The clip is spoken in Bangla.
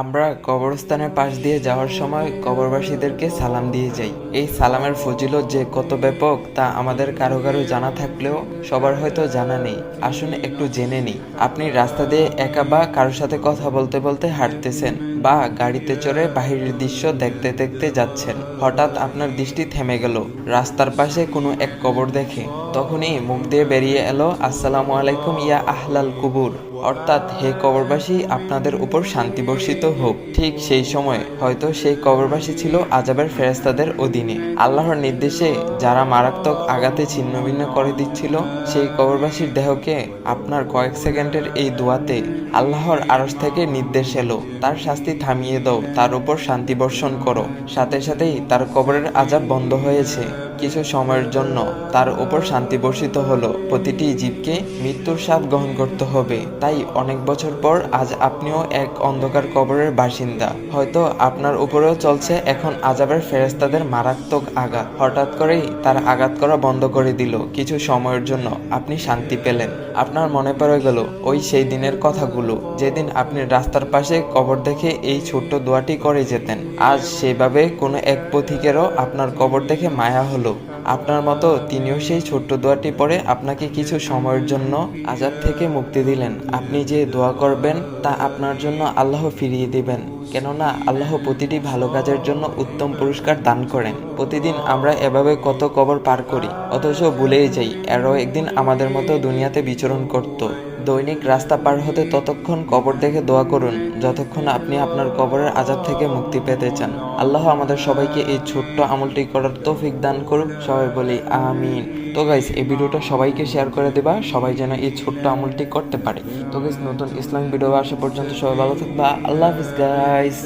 আমরা কবরস্থানের পাশ দিয়ে যাওয়ার সময় কবরবাসীদেরকে সালাম দিয়ে যাই। এই সালামের ফজিলত যে কত ব্যাপক তা আমাদের কারো কারো জানা থাকলেও সবার হয়তো জানা নেই। আসুন একটু জেনে নিই। আপনি রাস্তা দিয়ে একা বা কারোর সাথে কথা বলতে বলতে হাঁটতেছেন বা গাড়িতে চড়ে বাহিরের দৃশ্য দেখতে দেখতে যাচ্ছেন। হঠাৎ আপনার দৃষ্টি থেমে গেল রাস্তার পাশে কোনো এক কবর দেখে। তখনই মুখ দিয়ে বেরিয়ে এলো, আসসালামু আলাইকুম ইয়া আহলাল কুবুর, অর্থাৎ হে কবরবাসী, আপনাদের উপর শান্তি বর্ষিত হোক। ঠিক সেই সময় হয়তো সেই কবরবাসী ছিল আযাবের ফেরেশতাদের অধীনে। আল্লাহর নির্দেশে যারা মারাত্মক আঘাতে ছিন্নভিন্ন করে দিচ্ছিল, সেই কবরবাসীর দেহকে আপনার কয়েক সেকেন্ডের এই দোয়াতে আল্লাহর আরশ থেকে নির্দেশ এলো, তার শাস্তি থামিয়ে দাও, তার উপর শান্তি বর্ষণ করো। সাথে সাথেই তার কবরের আযাব বন্ধ হয়েছে। কিছু সময়ের জন্য তার উপর শান্তি বর্ষিত হলো। প্রতিটি জীবকে মৃত্যুর স্বাদ গ্রহণ করতে হবে। তাই অনেক বছর পর আজ আপনিও এক অন্ধকার কবরের বাসিন্দা। হয়তো আপনার উপরেও চলছে এখন আযাবের ফেরেশতাদের মারাত্মক আঘাত। হঠাৎ করেই তার আঘাত করা বন্ধ করে দিল। কিছু সময়ের জন্য আপনি শান্তি পেলেন। আপনার মনে পড়ে গেল ওই সেই দিনের কথাগুলো, যেদিন আপনি রাস্তার পাশে কবর দেখে এই ছোট্ট দোয়াটি করে যেতেন। আজ সেভাবে কোনো এক পথিকেরও আপনার কবর দেখে মায়া হলো। আপনার মতো তিনিও সেই ছোট্ট দোয়াটি পড়ে আপনাকে কিছু সময়ের জন্য আযাব থেকে মুক্তি দিলেন। আপনি যে দোয়া করবেন তা আপনার জন্য আল্লাহ ফিরিয়ে দিবেন, কেননা আল্লাহ প্রতিটি ভালো কাজের জন্য উত্তম পুরস্কার দান করেন। প্রতিদিন আমরা এভাবে কত কবর পার করি, অথচ ভুলেই যাই এরাও একদিন আমাদের মতো দুনিয়াতে বিচরণ করত। দৈনিক রাস্তা পার হতে ততক্ষণ কবর দেখে দোয়া করুন যতক্ষণ আপনি আপনার কবরের আযাব থেকে মুক্তি পেতে চান। আল্লাহ আমাদের সবাইকে এই ছোট্ট আমলটি করার তৌফিক দান করুক। সবাই বলি আমিন। তো গাইস, এই ভিডিওটা সবাইকে শেয়ার করে দেবা, সবাই যেন এই ছোট্ট আমলটি করতে পারে। তো গাইস, নতুন ইসলামিক ভিডিও আসা পর্যন্ত সবাই ভালো থাকবা। আল্লাহ হাফিজ গাইস।